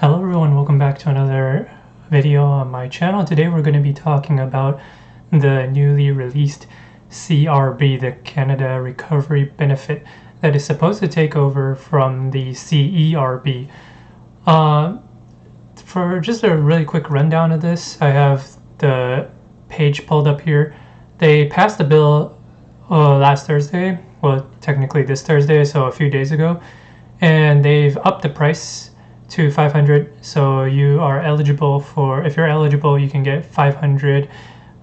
Hello everyone, welcome back to another video on my channel. Today we're going to be talking about the newly released CRB, the Canada Recovery Benefit, that is supposed to take over from the CERB. For just a really quick rundown of this, I have the page pulled up here. They passed the bill last Thursday, well technically this Thursday, so a few days ago, and they've upped the price to $500. So you are eligible for, if you're eligible, you can get $500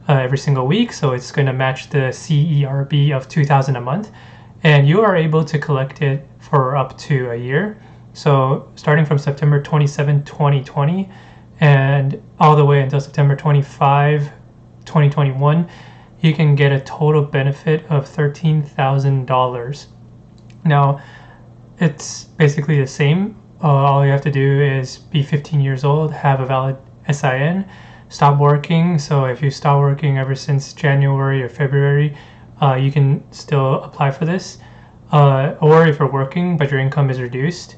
every single week. So it's going to match the CERB of $2,000 a month, and you are able to collect it for up to a year. So starting from September 27, 2020, and all the way until September 25, 2021, you can get a total benefit of $13,000. Now, it's basically the same. All you have to do is be 15 years old, have a valid SIN, stop working. So if you stop working ever since January or February, you can still apply for this. Or if you're working but your income is reduced,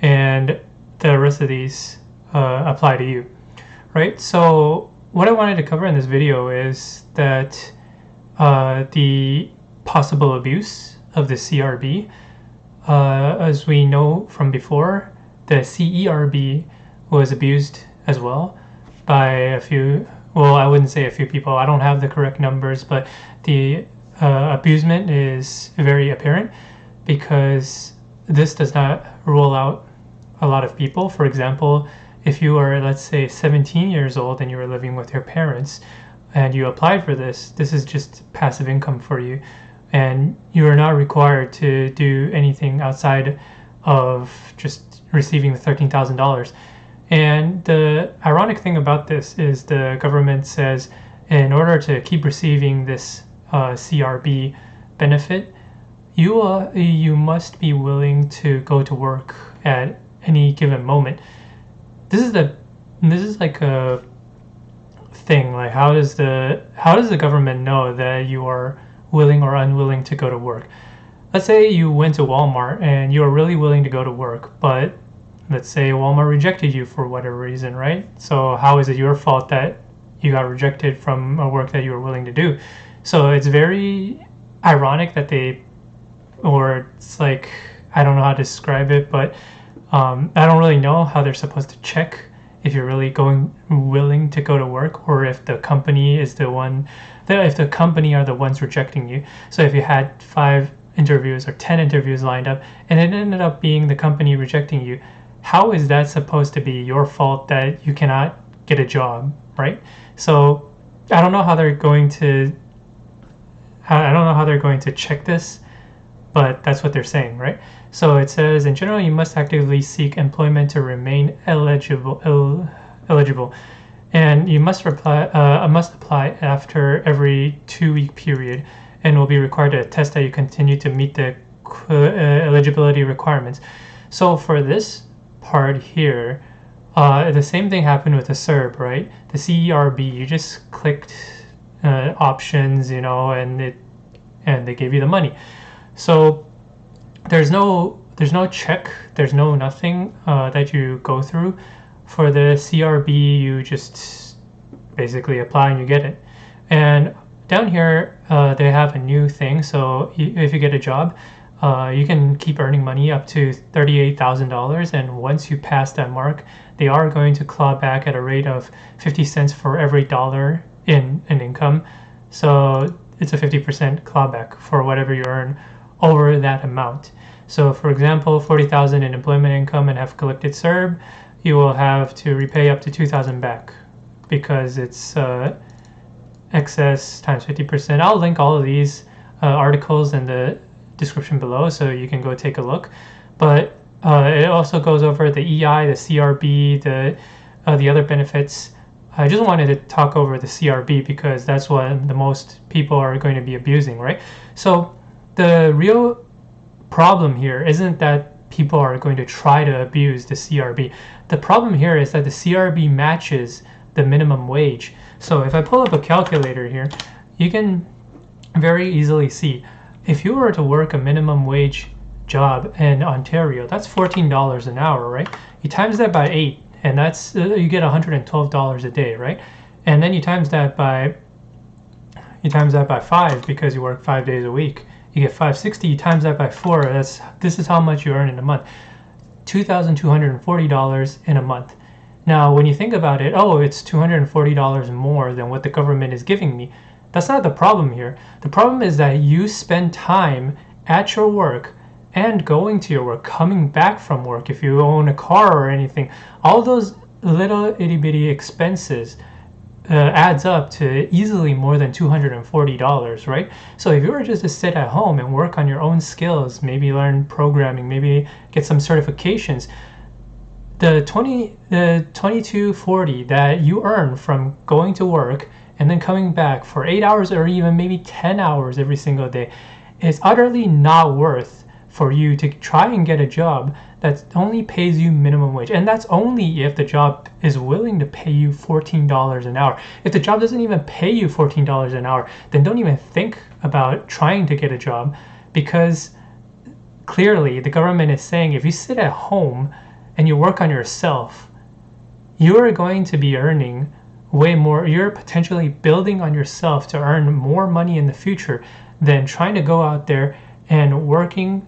and the rest of these apply to you, right? So what I wanted to cover in this video is that the possible abuse of the CRB. As we know from before, the CERB was abused as well by a few, well, I wouldn't say a few people, I don't have the correct numbers, but the abusement is very apparent because this does not rule out a lot of people. For example, if you are, let's say, 17 years old and you are living with your parents and you applied for this, this is just passive income for you, and you are not required to do anything outside of just receiving the $13,000. And the ironic thing about this is the government says in order to keep receiving this CRB benefit, you must be willing to go to work at any given moment. This is like a thing. Like, how does the government know that you are willing or unwilling to go to work? Let's say you went to Walmart and you are really willing to go to work, but let's say Walmart rejected you for whatever reason, right? So how is it your fault that you got rejected from a work that you were willing to do? So it's very ironic that or it's like, I don't know how to describe it, but I don't really know how they're supposed to check if you're really willing to go to work, or if the company is the one, if the company are the ones rejecting you. So if you had 5 interviews or 10 interviews lined up and it ended up being the company rejecting you, how is that supposed to be your fault that you cannot get a job, right? So I don't know how they're going to check this, but that's what they're saying, right? So it says, in general, you must actively seek employment to remain eligible, and you must apply after every 2-week period, and will be required to attest that you continue to meet the eligibility requirements. So for this part here, the same thing happened with the CERB, right? The CERB, you just clicked options, and they gave you the money. So there's no check, there's no nothing that you go through. For the CRB, you just basically apply and you get it. And down here, they have a new thing. So if you get a job, you can keep earning money up to $38,000. And once you pass that mark, they are going to claw back at a rate of 50 cents for every dollar in income. So it's a 50% clawback for whatever you earn over that amount. So for example, 40,000 in employment income and have collected CERB, you will have to repay up to 2,000 back because it's excess times 50%. I'll link all of these articles in the description below so you can go take a look. But it also goes over the EI, the CRB, the other benefits. I just wanted to talk over the CRB because that's what the most people are going to be abusing, right? So the real problem here isn't that people are going to try to abuse the CRB. The problem here is that the CRB matches the minimum wage. So if I pull up a calculator here, you can very easily see if you were to work a minimum wage job in Ontario, that's $14 an hour, right? You times that by 8 and that's you get $112 a day, right? And then you times that by 5 because you work 5 days a week. You get 560. You times that by 4. This is how much you earn in a month. $2,240 in a month. Now, when you think about it, oh, it's $240 more than what the government is giving me. That's not the problem here. The problem is that you spend time at your work and going to your work, coming back from work, if you own a car or anything, all those little itty bitty expenses adds up to easily more than $240, right? So if you were just to sit at home and work on your own skills, maybe learn programming, maybe get some certifications, the $22.40 that you earn from going to work and then coming back for 8 hours or even maybe 10 hours every single day is utterly not worth for you to try and get a job that only pays you minimum wage. And that's only if the job is willing to pay you $14 an hour. If the job doesn't even pay you $14 an hour, then don't even think about trying to get a job, because clearly the government is saying if you sit at home and you work on yourself, you are going to be earning way more. You're potentially building on yourself to earn more money in the future than trying to go out there and working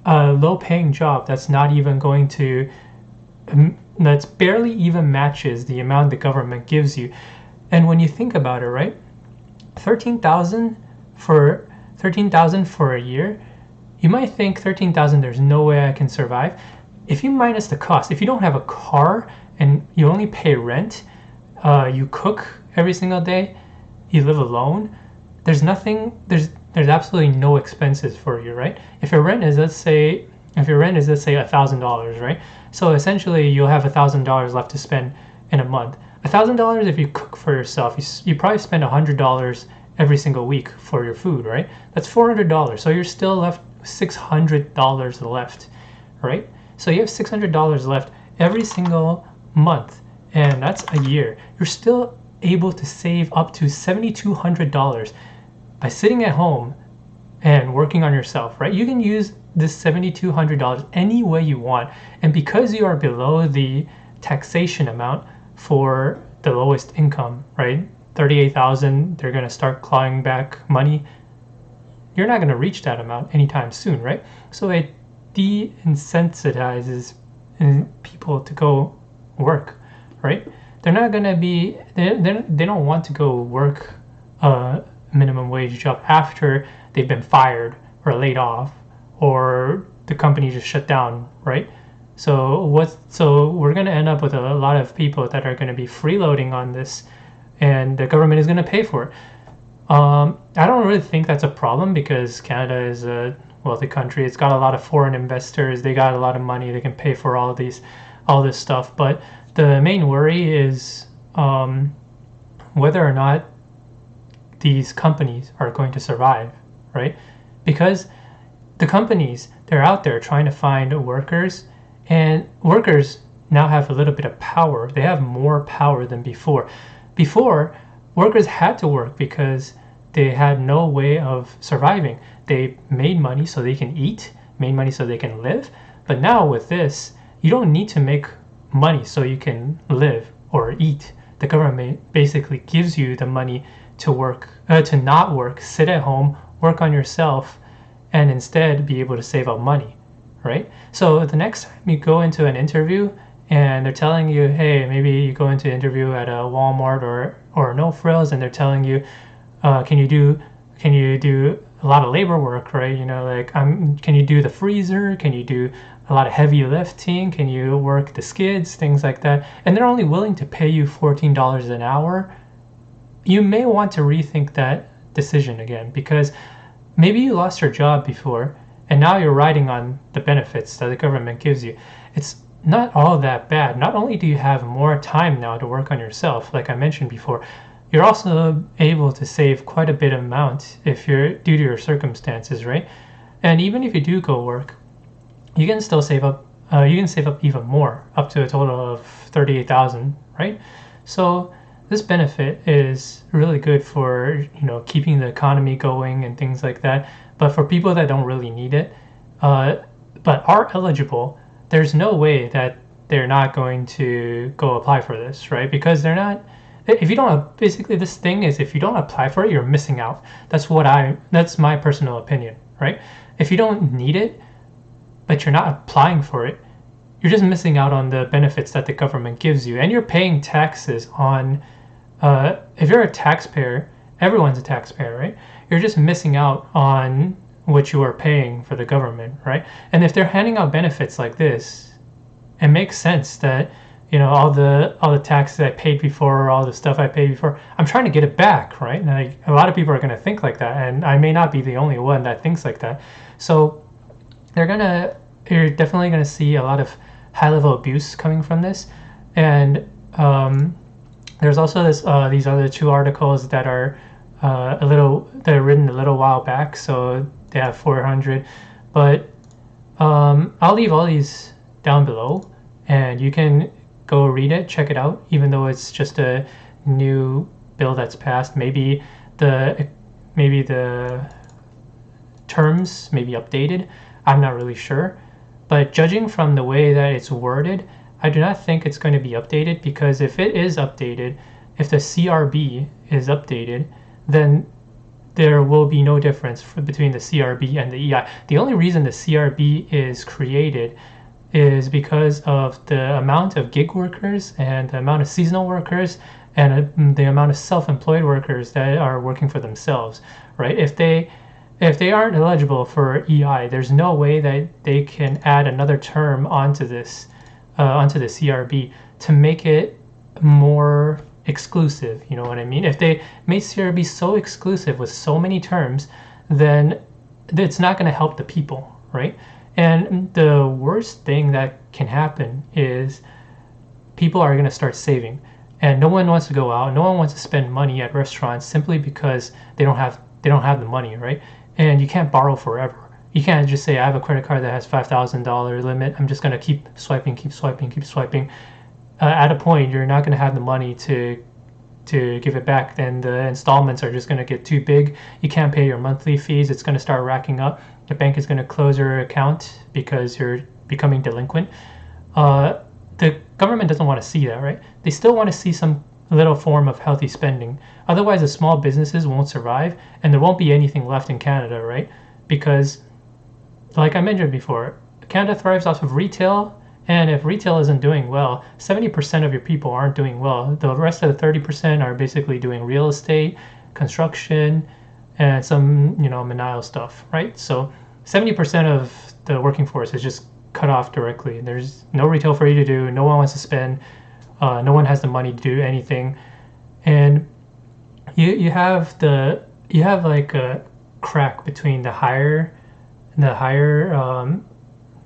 a low-paying job that's not even going to, that's barely even matches the amount the government gives you. And when you think about it, right, $13,000 for a year, you might think $13,000, there's no way I can survive. If you minus the cost, if you don't have a car and you only pay rent, you cook every single day, you live alone, there's absolutely no expenses for you, right? If your rent is, let's say $1,000, right? So essentially you'll have $1,000 left to spend in a month. $1,000 if you cook for yourself, you probably spend $100 every single week for your food, right? That's $400. So you're still left $600 left, right? So you have $600 left every single month, and that's a year. You're still able to save up to $7,200 by sitting at home and working on yourself, right? You can use this $7,200 any way you want. And because you are below the taxation amount for the lowest income, right? 38,000, they're going to start clawing back money. You're not going to reach that amount anytime soon, right? So it de-incentivizes people to go work, right? They're not going to be, they don't want to go work a minimum wage job after they've been fired or laid off or the company just shut down, right? So we're going to end up with a lot of people that are going to be freeloading on this, and the government is going to pay for it. I don't really think that's a problem because Canada is a wealthy country. It's got a lot of foreign investors. They got a lot of money. They can pay for all this stuff. But the main worry is whether or not these companies are going to survive, right? Because the companies, they're out there trying to find workers, and workers now have a little bit of power. They have more power than before. Before, workers had to work because they had no way of surviving. They made money so they can eat, made money so they can live. But now with this, you don't need to make money so you can live or eat. The government basically gives you the money to work, to not work, sit at home, work on yourself, and instead be able to save up money, right? So the next time you go into an interview and they're telling you, hey, maybe you go into an interview at a Walmart or No Frills, and they're telling you, can you do a lot of labor work, right? You know, like can you do the freezer? Can you do a lot of heavy lifting? Can you work the skids, things like that? And they're only willing to pay you $14 an hour. You may want to rethink that decision again, because maybe you lost your job before and now you're riding on the benefits that the government gives you. It's not all that bad. Not only do you have more time now to work on yourself, like I mentioned before, you're also able to save quite a bit of amount if you're due to your circumstances, right? And even if you do go work, you can still save up. You can save up even more, up to a total of 38,000, right? So this benefit is really good for keeping the economy going and things like that. But for people that don't really need it, but are eligible, there's no way that they're not going to go apply for this, right? Because they're not. If you don't, basically this thing is, if you don't apply for it, you're missing out. That's my personal opinion, right? If you don't need it, but you're not applying for it, you're just missing out on the benefits that the government gives you, and you're paying taxes on. If you're a taxpayer, everyone's a taxpayer, right? You're just missing out on what you are paying for the government, right? And if they're handing out benefits like this, it makes sense that, you know, all the taxes I paid before, all the stuff I paid before, I'm trying to get it back, right? And a lot of people are going to think like that, and I may not be the only one that thinks like that. So you're definitely going to see a lot of high-level abuse coming from this. And there's also these other two articles that are written a little while back, so they have 400. But I'll leave all these down below, and you can go read it, check it out. Even though it's just a new bill that's passed, maybe the terms may be updated. I'm not really sure. But judging from the way that it's worded, I do not think it's going to be updated, because if it is updated, if the CRB is updated, then there will be no difference between the CRB and the EI. The only reason the CRB is created is because of the amount of gig workers and the amount of seasonal workers and the amount of self-employed workers that are working for themselves, right? If they aren't eligible for EI, there's no way that they can add another term onto the CRB to make it more exclusive. You know what I mean? If they made CRB so exclusive with so many terms, then it's not going to help the people, right? And the worst thing that can happen is people are going to start saving, and no one wants to go out, no one wants to spend money at restaurants simply because they don't have the money, right? And you can't borrow forever. You can't just say, I have a credit card that has $5,000 limit, I'm just going to keep swiping. At a point, you're not going to have the money to give it back. Then the installments are just going to get too big. You can't pay your monthly fees. It's going to start racking up. The bank is going to close your account because you're becoming delinquent. The government doesn't want to see that, right? They still want to see some little form of healthy spending. Otherwise, the small businesses won't survive, and there won't be anything left in Canada, right? Because, like I mentioned before, Canada thrives off of retail, and if retail isn't doing well, 70% of your people aren't doing well. The rest of the 30% are basically doing real estate, construction, and some, menial stuff, right? So 70% of the working force is just cut off directly. There's no retail for you to do. No one wants to spend. No one has the money to do anything, and you have like a crack between the higher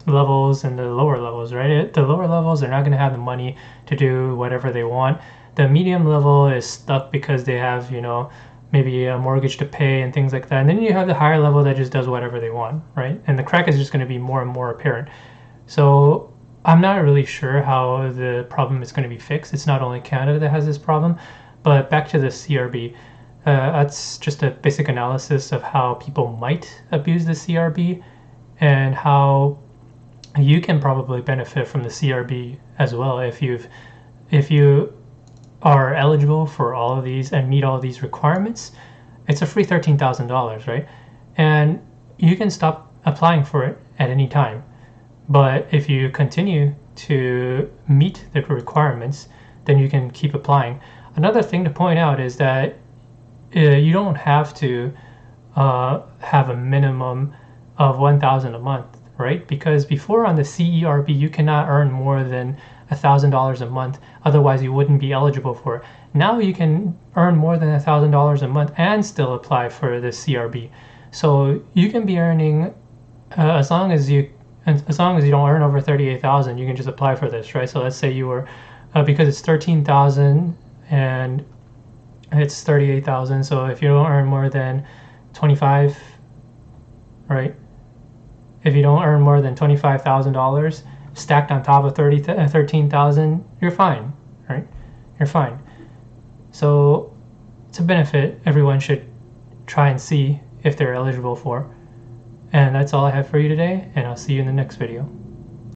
levels and the lower levels, right? The lower levels are not going to have the money to do whatever they want. The medium level is stuck because they have, maybe a mortgage to pay and things like that. And then you have the higher level that just does whatever they want, right? And the crack is just going to be more and more apparent. So I'm not really sure how the problem is going to be fixed. It's not only Canada that has this problem, but back to the CRB. That's just a basic analysis of how people might abuse the CRB and how you can probably benefit from the CRB as well if you are eligible for all of these and meet all of these requirements. It's a free $13,000, right? And you can stop applying for it at any time. But if you continue to meet the requirements, then you can keep applying. Another thing to point out is that you don't have to have a minimum of $1,000 a month, right? Because before on the CERB, you cannot earn more than $1,000 a month. Otherwise, you wouldn't be eligible for it. Now you can earn more than $1,000 a month and still apply for the CRB. So you can be earning as long as you don't earn over 38,000, you can just apply for this, right? So let's say you were because it's 13,000 and it's 38,000. So if you don't earn more than 25, right? If you don't earn more than $25,000 stacked on top of 13,000, you're fine, right? You're fine. So it's a benefit everyone should try and see if they're eligible for. And that's all I have for you today, and I'll see you in the next video.